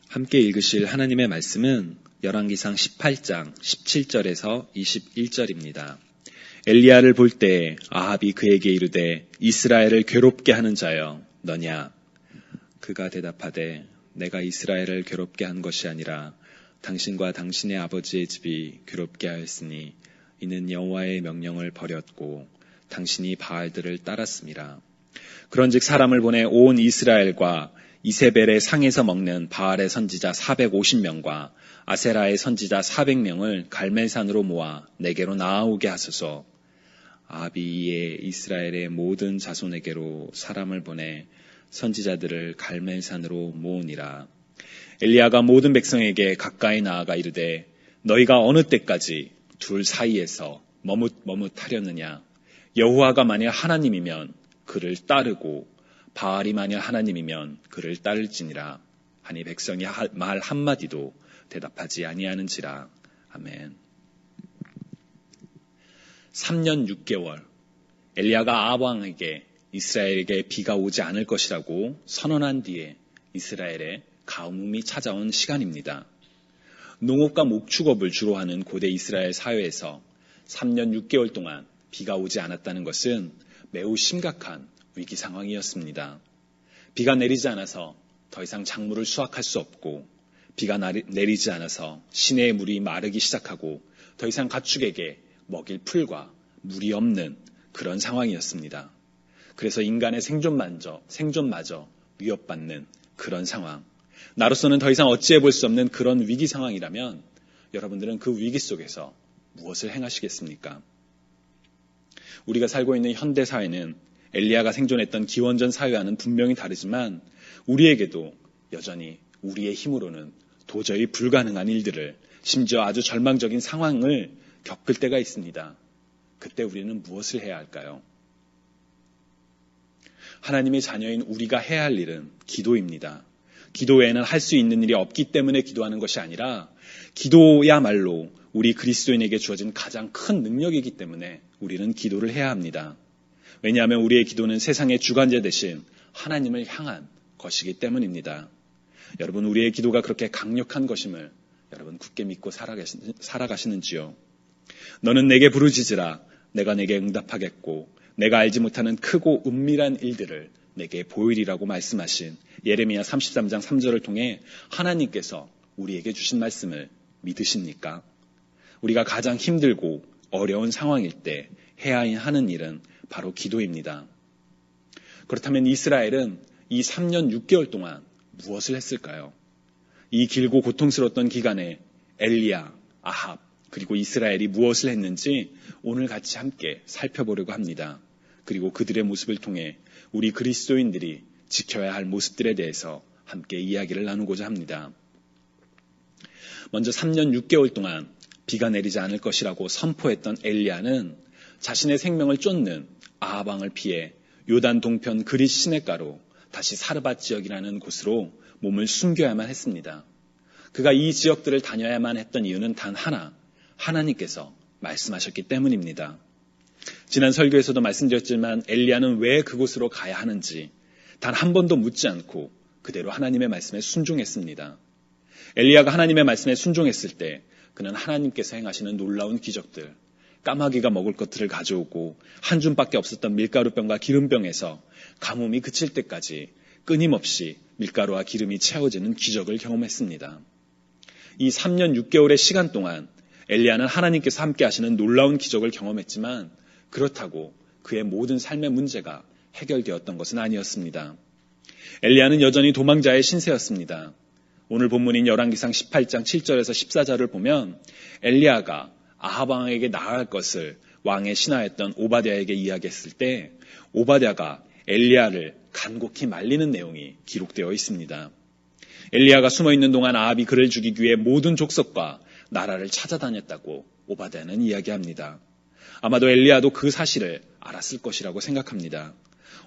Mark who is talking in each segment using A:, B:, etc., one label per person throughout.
A: 함께 읽으실 하나님의 말씀은 열왕기상 18장 17절에서 21절입니다. 엘리야를 볼 때 아합이 그에게 이르되 이스라엘을 괴롭게 하는 자여 너냐? 그가 대답하되 내가 이스라엘을 괴롭게 한 것이 아니라 당신과 당신의 아버지의 집이 괴롭게 하였으니 이는 여호와의 명령을 버렸고 당신이 바알들을 따랐음이라. 그런즉 사람을 보내 온 이스라엘과 이세벨의 상에서 먹는 바알의 선지자 450명과 아세라의 선지자 400명을 갈멜산으로 모아 내게로 나아오게 하소서. 아합이 이에 이스라엘의 모든 자손에게로 사람을 보내 선지자들을 갈멜산으로 모으니라. 엘리야가 모든 백성에게 가까이 나아가 이르되 너희가 어느 때까지 둘 사이에서 머뭇하려느냐? 여호와가 만일 하나님이면 그를 따르고 바알이 만일 하나님이면 그를 따를지니라 하니 백성이 말 한마디도 대답하지 아니하는지라. 아멘. 3년 6개월 엘리야가 아합 왕에게 이스라엘에게 비가 오지 않을 것이라고 선언한 뒤에 이스라엘에 가뭄이 찾아온 시간입니다. 농업과 목축업을 주로 하는 고대 이스라엘 사회에서 3년 6개월 동안 비가 오지 않았다는 것은 매우 심각한 위기 상황이었습니다. 비가 내리지 않아서 더 이상 작물을 수확할 수 없고 비가 내리지 않아서 시내의 물이 마르기 시작하고 더 이상 가축에게 먹일 풀과 물이 없는 그런 상황이었습니다. 그래서 인간의 생존마저 위협받는 그런 상황. 나로서는 더 이상 어찌해 볼 수 없는 그런 위기 상황이라면 여러분들은 그 위기 속에서 무엇을 행하시겠습니까? 우리가 살고 있는 현대 사회는 엘리야가 생존했던 기원전 사회와는 분명히 다르지만 우리에게도 여전히 우리의 힘으로는 도저히 불가능한 일들을, 심지어 아주 절망적인 상황을 겪을 때가 있습니다. 그때 우리는 무엇을 해야 할까요? 하나님의 자녀인 우리가 해야 할 일은 기도입니다. 기도 외에는 할 수 있는 일이 없기 때문에 기도하는 것이 아니라 기도야말로 우리 그리스도인에게 주어진 가장 큰 능력이기 때문에 우리는 기도를 해야 합니다. 왜냐하면 우리의 기도는 세상의 주관자 대신 하나님을 향한 것이기 때문입니다. 여러분, 우리의 기도가 그렇게 강력한 것임을 여러분 굳게 믿고 살아가시는지요? 너는 내게 부르짖으라. 내가 내게 응답하겠고 내가 알지 못하는 크고 은밀한 일들을 내게 보이리라고 말씀하신 예레미야 33장 3절을 통해 하나님께서 우리에게 주신 말씀을 믿으십니까? 우리가 가장 힘들고 어려운 상황일 때 해야 하는 일은 바로 기도입니다. 그렇다면 이스라엘은 이 3년 6개월 동안 무엇을 했을까요? 이 길고 고통스러웠던 기간에 엘리야, 아합, 그리고 이스라엘이 무엇을 했는지 오늘 같이 함께 살펴보려고 합니다. 그리고 그들의 모습을 통해 우리 그리스도인들이 지켜야 할 모습들에 대해서 함께 이야기를 나누고자 합니다. 먼저 3년 6개월 동안 비가 내리지 않을 것이라고 선포했던 엘리야는 자신의 생명을 쫓는 아합 왕을 피해 요단 동편 그릿 시냇가로 다시 사르밧 지역이라는 곳으로 몸을 숨겨야만 했습니다. 그가 이 지역들을 다녀야만 했던 이유는 단 하나, 하나님께서 말씀하셨기 때문입니다. 지난 설교에서도 말씀드렸지만 엘리야는 왜 그곳으로 가야 하는지 단 한 번도 묻지 않고 그대로 하나님의 말씀에 순종했습니다. 엘리야가 하나님의 말씀에 순종했을 때 그는 하나님께서 행하시는 놀라운 기적들, 까마귀가 먹을 것들을 가져오고 한 줌밖에 없었던 밀가루병과 기름병에서 가뭄이 그칠 때까지 끊임없이 밀가루와 기름이 채워지는 기적을 경험했습니다. 이 3년 6개월의 시간 동안 엘리야는 하나님께서 함께 하시는 놀라운 기적을 경험했지만 그렇다고 그의 모든 삶의 문제가 해결되었던 것은 아니었습니다. 엘리야는 여전히 도망자의 신세였습니다. 오늘 본문인 열왕기상 18장 7절에서 14절을 보면 엘리야가 아합 왕에게 나아갈 것을 왕의 신하였던 오바댜에게 이야기했을 때 오바댜가 엘리야를 간곡히 말리는 내용이 기록되어 있습니다. 엘리야가 숨어있는 동안 아합이 그를 죽이기 위해 모든 족속과 나라를 찾아다녔다고 오바댜는 이야기합니다. 아마도 엘리야도 그 사실을 알았을 것이라고 생각합니다.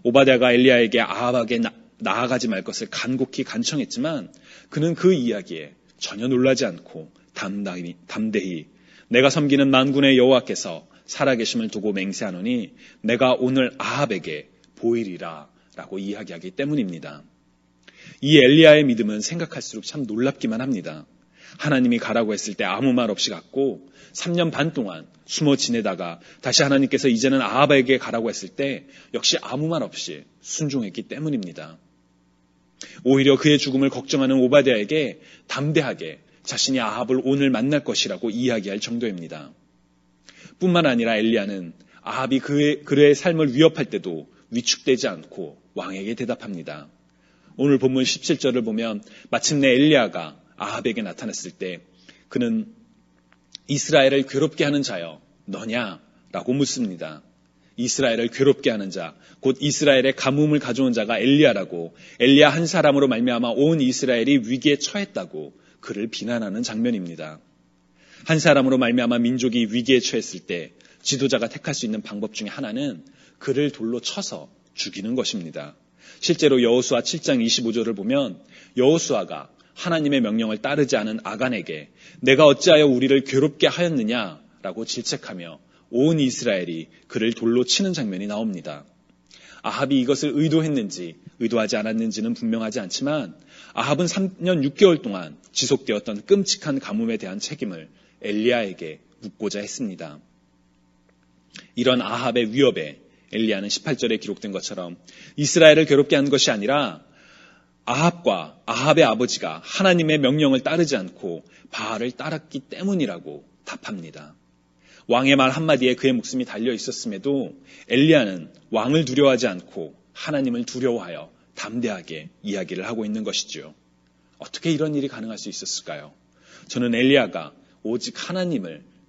A: 오바댜가 엘리야에게 아합에게 나아가지 말 것을 간곡히 간청했지만 그는 그 이야기에 전혀 놀라지 않고 담대히 내가 섬기는 만군의 여호와께서 살아계심을 두고 맹세하노니 내가 오늘 아합에게 보이리라 라고 이야기하기 때문입니다. 이 엘리야의 믿음은 생각할수록 참 놀랍기만 합니다. 하나님이 가라고 했을 때 아무 말 없이 갔고 3년 반 동안 숨어 지내다가 다시 하나님께서 이제는 아합에게 가라고 했을 때 역시 아무 말 없이 순종했기 때문입니다. 오히려 그의 죽음을 걱정하는 오바댜에게 담대하게 자신이 아합을 오늘 만날 것이라고 이야기할 정도입니다. 뿐만 아니라 엘리야는 아합이 그의 삶을 위협할 때도 위축되지 않고 왕에게 대답합니다. 오늘 본문 17절을 보면 마침내 엘리야가 아합에게 나타났을 때 그는 이스라엘을 괴롭게 하는 자여 너냐? 라고 묻습니다. 이스라엘을 괴롭게 하는 자, 곧 이스라엘의 가뭄을 가져온 자가 엘리야라고 엘리야 한 사람으로 말미암아 온 이스라엘이 위기에 처했다고 그를 비난하는 장면입니다. 한 사람으로 말미암아 민족이 위기에 처했을 때 지도자가 택할 수 있는 방법 중에 하나는 그를 돌로 쳐서 죽이는 것입니다. 실제로 여호수아 7장 25절을 보면 여호수아가 하나님의 명령을 따르지 않은 아간에게 내가 어찌하여 우리를 괴롭게 하였느냐라고 질책하며 온 이스라엘이 그를 돌로 치는 장면이 나옵니다. 아합이 이것을 의도했는지 의도하지 않았는지는 분명하지 않지만 아합은 3년 6개월 동안 지속되었던 끔찍한 가뭄에 대한 책임을 엘리야에게 묻고자 했습니다. 이런 아합의 위협에 엘리야는 18절에 기록된 것처럼 이스라엘을 괴롭게 한 것이 아니라 아합과 아합의 아버지가 하나님의 명령을 따르지 않고 바알을 따랐기 때문이라고 답합니다. 왕의 말 한마디에 그의 목숨이 달려 있었음에도 엘리야는 왕을 두려워하지 않고 하나님을 두려워하여 담대하게 이야기를 하고 있는 것이죠. 어떻게 이런 일이 가능할 수 있었을까요? 저는 엘리야가 오직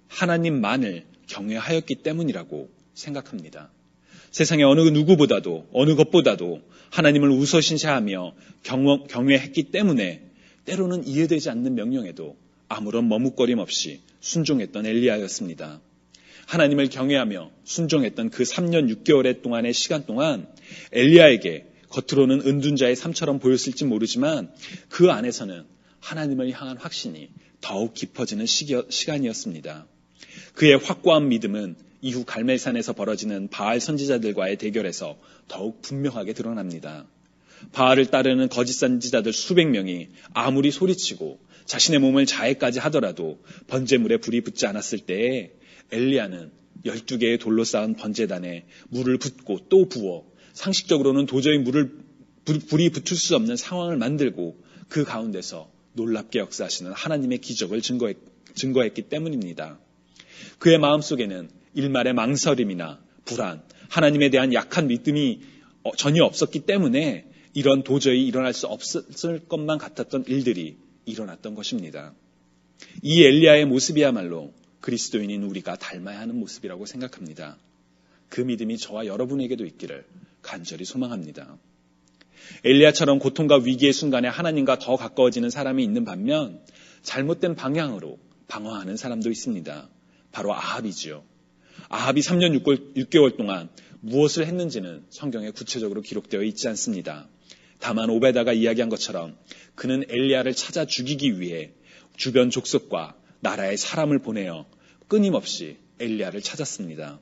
A: 하나님만을 경외하였기 때문이라고 생각합니다. 세상의 어느 누구보다도 어느 것보다도 하나님을 우선시하며 경외했기 때문에 때로는 이해되지 않는 명령에도 아무런 머뭇거림 없이 순종했던 엘리야였습니다. 하나님을 경외하며 순종했던 그 3년 6개월의 동안의 시간 동안 엘리야에게 겉으로는 은둔자의 삶처럼 보였을지 모르지만 그 안에서는 하나님을 향한 확신이 더욱 깊어지는 시간이었습니다. 그의 확고한 믿음은 이후 갈멜산에서 벌어지는 바알 선지자들과의 대결에서 더욱 분명하게 드러납니다. 바알을 따르는 거짓 선지자들 수백 명이 아무리 소리치고 자신의 몸을 자해까지 하더라도 번제물에 불이 붙지 않았을 때에 엘리야는 12개의 돌로 쌓은 번제단에 물을 붓고 또 부어 상식적으로는 도저히 불이 붙을 수 없는 상황을 만들고 그 가운데서 놀랍게 역사하시는 하나님의 기적을 증거했기 때문입니다. 그의 마음속에는 일말의 망설임이나 불안, 하나님에 대한 약한 믿음이 전혀 없었기 때문에 이런 도저히 일어날 수 없을 것만 같았던 일들이 일어났던 것입니다. 이 엘리야의 모습이야말로 그리스도인인 우리가 닮아야 하는 모습이라고 생각합니다. 그 믿음이 저와 여러분에게도 있기를 간절히 소망합니다. 엘리야처럼 고통과 위기의 순간에 하나님과 더 가까워지는 사람이 있는 반면 잘못된 방향으로 방황하는 사람도 있습니다. 바로 아합이지요. 아합이 3년 6개월 동안 무엇을 했는지는 성경에 구체적으로 기록되어 있지 않습니다. 다만 오베다가 이야기한 것처럼 그는 엘리야를 찾아 죽이기 위해 주변 족속과 나라의 사람을 보내어 끊임없이 엘리야를 찾았습니다.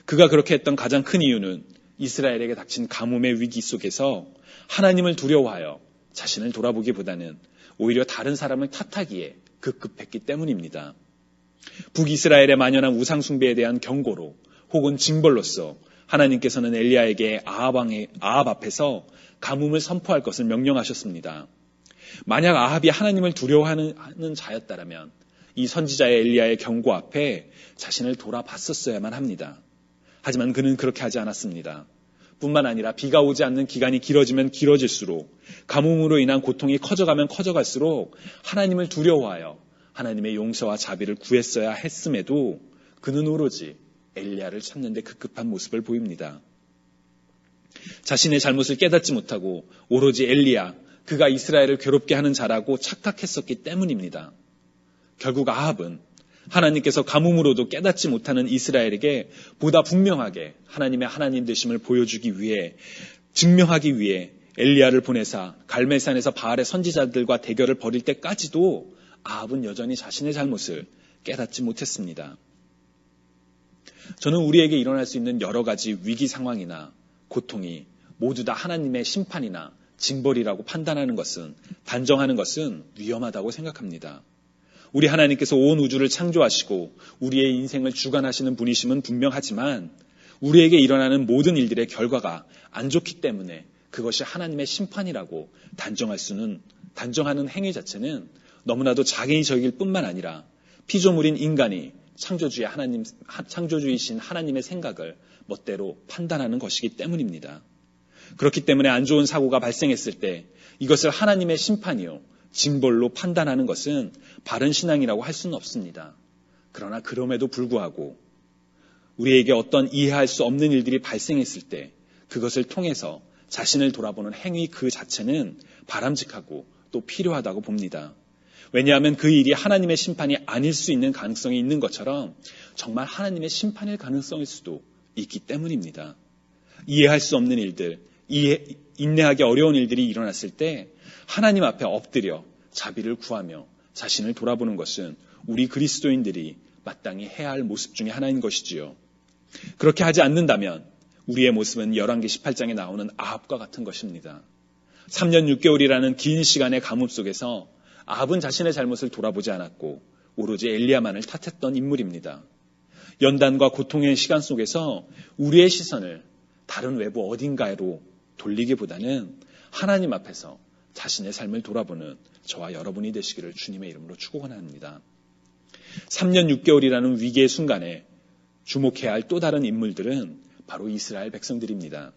A: 그가 그렇게 했던 가장 큰 이유는 이스라엘에게 닥친 가뭄의 위기 속에서 하나님을 두려워하여 자신을 돌아보기보다는 오히려 다른 사람을 탓하기에 급급했기 때문입니다. 북이스라엘에 만연한 우상숭배에 대한 경고로 혹은 징벌로서 하나님께서는 엘리야에게 아합 앞에서 가뭄을 선포할 것을 명령하셨습니다. 만약 아합이 하나님을 두려워하는 자였다면 이 선지자의 엘리야의 경고 앞에 자신을 돌아봤었어야만 합니다. 하지만 그는 그렇게 하지 않았습니다. 뿐만 아니라 비가 오지 않는 기간이 길어지면 길어질수록 가뭄으로 인한 고통이 커져가면 커져갈수록 하나님을 두려워하여 하나님의 용서와 자비를 구했어야 했음에도 그는 오로지 엘리야를 찾는 데 급급한 모습을 보입니다. 자신의 잘못을 깨닫지 못하고 오로지 엘리야, 그가 이스라엘을 괴롭게 하는 자라고 착각했었기 때문입니다. 결국 아합은 하나님께서 가뭄으로도 깨닫지 못하는 이스라엘에게 보다 분명하게 하나님의 하나님 되심을 보여주기 위해, 증명하기 위해 엘리야를 보내사 갈멜산에서 바알의 선지자들과 대결을 벌일 때까지도 아합은 여전히 자신의 잘못을 깨닫지 못했습니다. 저는 우리에게 일어날 수 있는 여러 가지 위기 상황이나 고통이 모두 다 하나님의 심판이나 징벌이라고 판단하는 것은, 단정하는 것은 위험하다고 생각합니다. 우리 하나님께서 온 우주를 창조하시고 우리의 인생을 주관하시는 분이심은 분명하지만 우리에게 일어나는 모든 일들의 결과가 안 좋기 때문에 그것이 하나님의 심판이라고 단정하는 행위 자체는 너무나도 자기적일 뿐만 아니라 피조물인 인간이 창조주이신 하나님의 생각을 멋대로 판단하는 것이기 때문입니다. 그렇기 때문에 안 좋은 사고가 발생했을 때 이것을 하나님의 심판이요, 징벌로 판단하는 것은 바른 신앙이라고 할 수는 없습니다. 그러나 그럼에도 불구하고 우리에게 어떤 이해할 수 없는 일들이 발생했을 때 그것을 통해서 자신을 돌아보는 행위 그 자체는 바람직하고 또 필요하다고 봅니다. 왜냐하면 그 일이 하나님의 심판이 아닐 수 있는 가능성이 있는 것처럼 정말 하나님의 심판일 가능성일 수도 있기 때문입니다. 이해할 수 없는 일들, 인내하기 어려운 일들이 일어났을 때 하나님 앞에 엎드려 자비를 구하며 자신을 돌아보는 것은 우리 그리스도인들이 마땅히 해야 할 모습 중에 하나인 것이지요. 그렇게 하지 않는다면 우리의 모습은 열왕기 18장에 나오는 아합과 같은 것입니다. 3년 6개월이라는 긴 시간의 가뭄 속에서 아합은 자신의 잘못을 돌아보지 않았고 오로지 엘리야만을 탓했던 인물입니다. 연단과 고통의 시간 속에서 우리의 시선을 다른 외부 어딘가로 돌리기보다는 하나님 앞에서 자신의 삶을 돌아보는 저와 여러분이 되시기를 주님의 이름으로 축원합니다. 3년 6개월이라는 위기의 순간에 주목해야 할 또 다른 인물들은 바로 이스라엘 백성들입니다.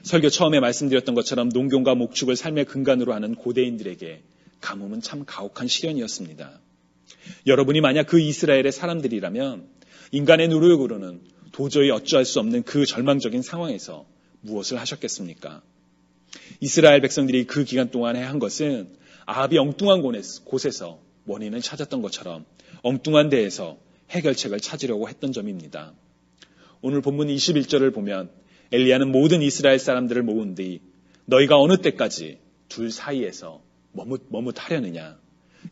A: 설교 처음에 말씀드렸던 것처럼 농경과 목축을 삶의 근간으로 하는 고대인들에게 가뭄은 참 가혹한 시련이었습니다. 여러분이 만약 그 이스라엘의 사람들이라면 인간의 노력으로는 도저히 어찌할 수 없는 그 절망적인 상황에서 무엇을 하셨겠습니까? 이스라엘 백성들이 그 기간 동안에 한 것은 아합이 엉뚱한 곳에서 원인을 찾았던 것처럼 엉뚱한 데에서 해결책을 찾으려고 했던 점입니다. 오늘 본문 21절을 보면 엘리야는 모든 이스라엘 사람들을 모은 뒤 너희가 어느 때까지 둘 사이에서 머뭇하려느냐?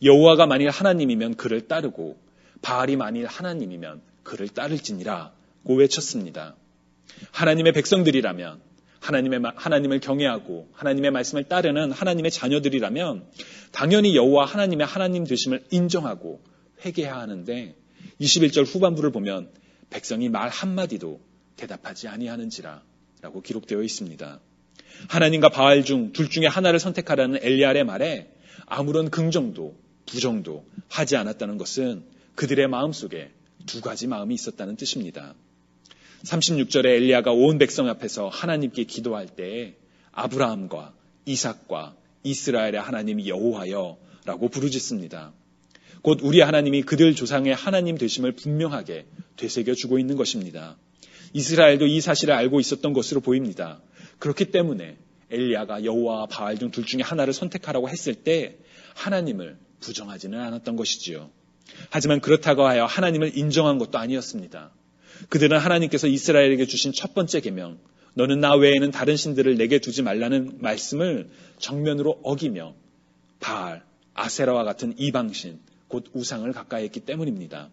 A: 여호와가 만일 하나님이면 그를 따르고 바알이 만일 하나님이면 그를 따를지니라 고 외쳤습니다. 하나님의 백성들이라면 하나님을 경외하고 하나님의 말씀을 따르는 하나님의 자녀들이라면 당연히 여호와 하나님의 하나님 되심을 인정하고 회개해야 하는데 21절 후반부를 보면 백성이 말 한마디도 대답하지 아니하는지라 라고 기록되어 있습니다. 하나님과 바알 중 둘 중에 하나를 선택하라는 엘리야의 말에 아무런 긍정도 부정도 하지 않았다는 것은 그들의 마음속에 두 가지 마음이 있었다는 뜻입니다. 36절에 엘리야가 온 백성 앞에서 하나님께 기도할 때에 아브라함과 이삭과 이스라엘의 하나님 여호와여 라고 부르짖습니다. 곧 우리 하나님이 그들 조상의 하나님 되심을 분명하게 되새겨주고 있는 것입니다. 이스라엘도 이 사실을 알고 있었던 것으로 보입니다. 그렇기 때문에 엘리야가 여호와와 바알 중 둘 중에 하나를 선택하라고 했을 때 하나님을 부정하지는 않았던 것이지요. 하지만 그렇다고 하여 하나님을 인정한 것도 아니었습니다. 그들은 하나님께서 이스라엘에게 주신 첫 번째 계명, 너는 나 외에는 다른 신들을 내게 두지 말라는 말씀을 정면으로 어기며 바알, 아세라와 같은 이방신, 곧 우상을 가까이 했기 때문입니다.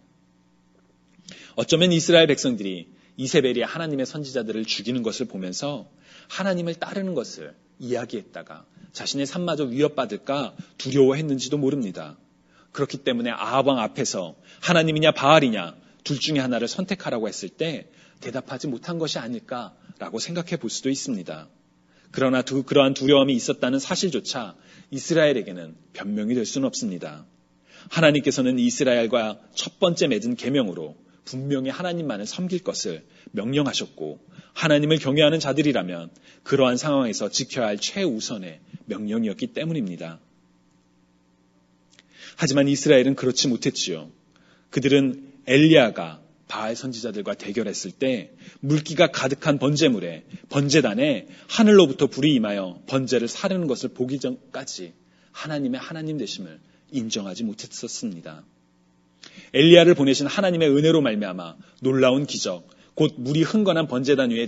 A: 어쩌면 이스라엘 백성들이 이세벨이 하나님의 선지자들을 죽이는 것을 보면서 하나님을 따르는 것을 이야기했다가 자신의 삶마저 위협받을까 두려워했는지도 모릅니다. 그렇기 때문에 아합 왕 앞에서 하나님이냐 바알이냐 둘 중에 하나를 선택하라고 했을 때 대답하지 못한 것이 아닐까라고 생각해 볼 수도 있습니다. 그러나 그러한 두려움이 있었다는 사실조차 이스라엘에게는 변명이 될 수는 없습니다. 하나님께서는 이스라엘과 첫 번째 맺은 계명으로 분명히 하나님만을 섬길 것을 명령하셨고 하나님을 경외하는 자들이라면 그러한 상황에서 지켜야 할 최우선의 명령이었기 때문입니다. 하지만 이스라엘은 그렇지 못했지요. 그들은 엘리야가 바알 선지자들과 대결했을 때 물기가 가득한 번제단에 하늘로부터 불이 임하여 번제를 사르는 것을 보기 전까지 하나님의 하나님 되심을 인정하지 못했었습니다. 엘리야를 보내신 하나님의 은혜로 말미암아 놀라운 기적, 곧 물이 흥건한 번제단 위에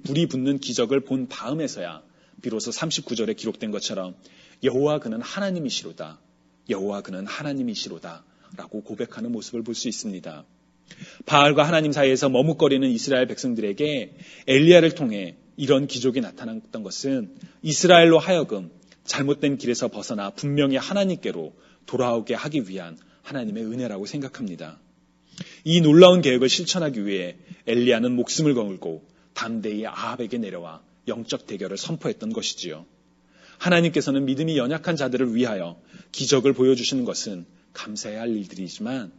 A: 불이 붙는 기적을 본 다음에서야 비로소 39절에 기록된 것처럼 여호와 그는 하나님이시로다, 여호와 그는 하나님이시로다 라고 고백하는 모습을 볼 수 있습니다. 바알과 하나님 사이에서 머뭇거리는 이스라엘 백성들에게 엘리야를 통해 이런 기적이 나타났던 것은 이스라엘로 하여금 잘못된 길에서 벗어나 분명히 하나님께로 돌아오게 하기 위한 하나님의 은혜라고 생각합니다. 이 놀라운 계획을 실천하기 위해 엘리야는 목숨을 걸고 담대히 아합에게 내려와 영적 대결을 선포했던 것이지요. 하나님께서는 믿음이 연약한 자들을 위하여 기적을 보여주시는 것은 감사해야 할 일들이지만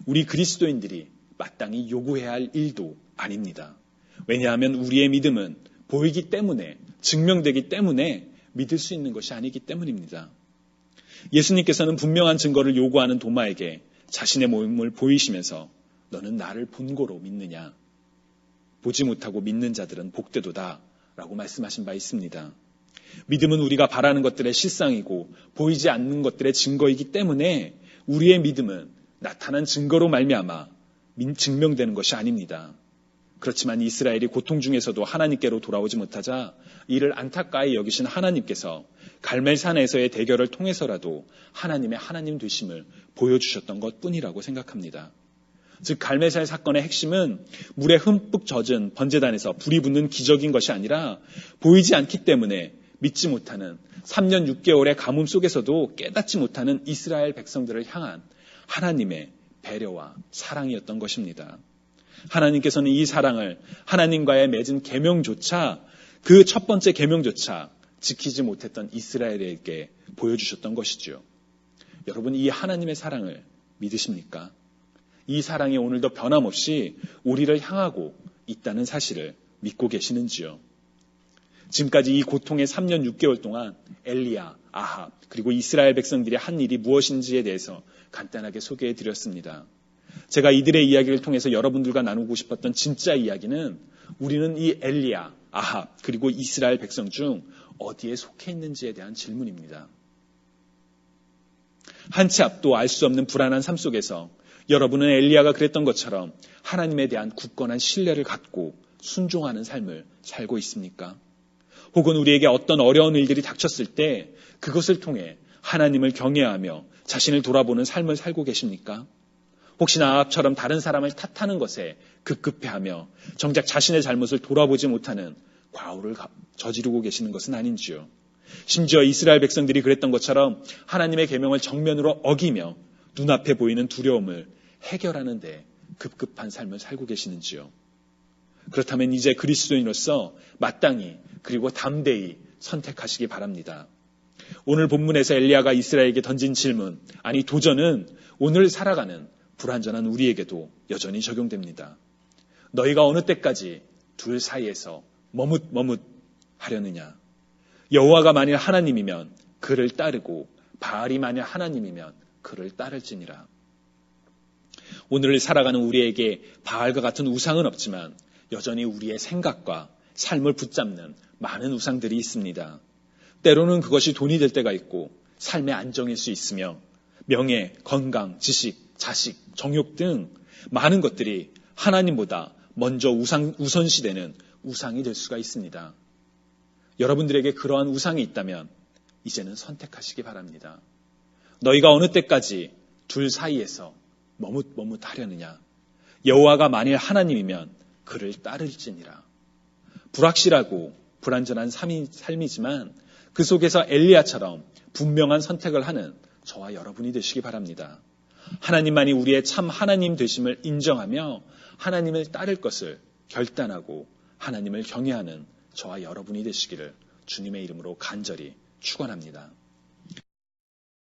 A: 우리 그리스도인들이 마땅히 요구해야 할 일도 아닙니다. 왜냐하면 우리의 믿음은 보이기 때문에, 증명되기 때문에 믿을 수 있는 것이 아니기 때문입니다. 예수님께서는 분명한 증거를 요구하는 도마에게 자신의 몸을 보이시면서 너는 나를 본고로 믿느냐? 보지 못하고 믿는 자들은 복되도다 라고 말씀하신 바 있습니다. 믿음은 우리가 바라는 것들의 실상이고 보이지 않는 것들의 증거이기 때문에 우리의 믿음은 나타난 증거로 말미암아 증명되는 것이 아닙니다. 그렇지만 이스라엘이 고통 중에서도 하나님께로 돌아오지 못하자 이를 안타까이 여기신 하나님께서 갈멜산에서의 대결을 통해서라도 하나님의 하나님 되심을 보여주셨던 것뿐이라고 생각합니다. 즉 갈멜산 사건의 핵심은 물에 흠뻑 젖은 번제단에서 불이 붙는 기적인 것이 아니라 보이지 않기 때문에 믿지 못하는 3년 6개월의 가뭄 속에서도 깨닫지 못하는 이스라엘 백성들을 향한 하나님의 배려와 사랑이었던 것입니다. 하나님께서는 이 사랑을 하나님과의 맺은 계명조차, 그 첫 번째 계명조차 지키지 못했던 이스라엘에게 보여주셨던 것이죠. 여러분, 이 하나님의 사랑을 믿으십니까? 이 사랑이 오늘도 변함없이 우리를 향하고 있다는 사실을 믿고 계시는지요? 지금까지 이 고통의 3년 6개월 동안 엘리야, 아합, 그리고 이스라엘 백성들이 한 일이 무엇인지에 대해서 간단하게 소개해 드렸습니다. 제가 이들의 이야기를 통해서 여러분들과 나누고 싶었던 진짜 이야기는 우리는 이 엘리야, 아합, 그리고 이스라엘 백성 중 어디에 속해 있는지에 대한 질문입니다. 한 치 앞도 알 수 없는 불안한 삶 속에서 여러분은 엘리야가 그랬던 것처럼 하나님에 대한 굳건한 신뢰를 갖고 순종하는 삶을 살고 있습니까? 혹은 우리에게 어떤 어려운 일들이 닥쳤을 때 그것을 통해 하나님을 경외하며 자신을 돌아보는 삶을 살고 계십니까? 혹시나 아합처럼 다른 사람을 탓하는 것에 급급해하며 정작 자신의 잘못을 돌아보지 못하는 과오를 저지르고 계시는 것은 아닌지요? 심지어 이스라엘 백성들이 그랬던 것처럼 하나님의 계명을 정면으로 어기며 눈앞에 보이는 두려움을 해결하는 데 급급한 삶을 살고 계시는지요? 그렇다면 이제 그리스도인으로서 마땅히 그리고 담대히 선택하시기 바랍니다. 오늘 본문에서 엘리야가 이스라엘에게 던진 질문, 아니 도전은 오늘 살아가는 불완전한 우리에게도 여전히 적용됩니다. 너희가 어느 때까지 둘 사이에서 머뭇머뭇 하려느냐? 여호와가 만일 하나님이면 그를 따르고 바알이 만일 하나님이면 그를 따를지니라. 오늘을 살아가는 우리에게 바알과 같은 우상은 없지만 여전히 우리의 생각과 삶을 붙잡는 많은 우상들이 있습니다. 때로는 그것이 돈이 될 때가 있고 삶의 안정일 수 있으며 명예, 건강, 지식, 자식, 정욕 등 많은 것들이 하나님보다 먼저 우선시되는 우상이 될 수가 있습니다. 여러분들에게 그러한 우상이 있다면 이제는 선택하시기 바랍니다. 너희가 어느 때까지 둘 사이에서 머뭇머뭇하려느냐? 여호와가 만일 하나님이면 그를 따를지니라. 불확실하고 불안전한 삶이지만 그 속에서 엘리야처럼 분명한 선택을 하는 저와 여러분이 되시기 바랍니다. 하나님만이 우리의 참 하나님 되심을 인정하며 하나님을 따를 것을 결단하고 하나님을 경외하는 저와 여러분이 되시기를 주님의 이름으로 간절히 축원합니다.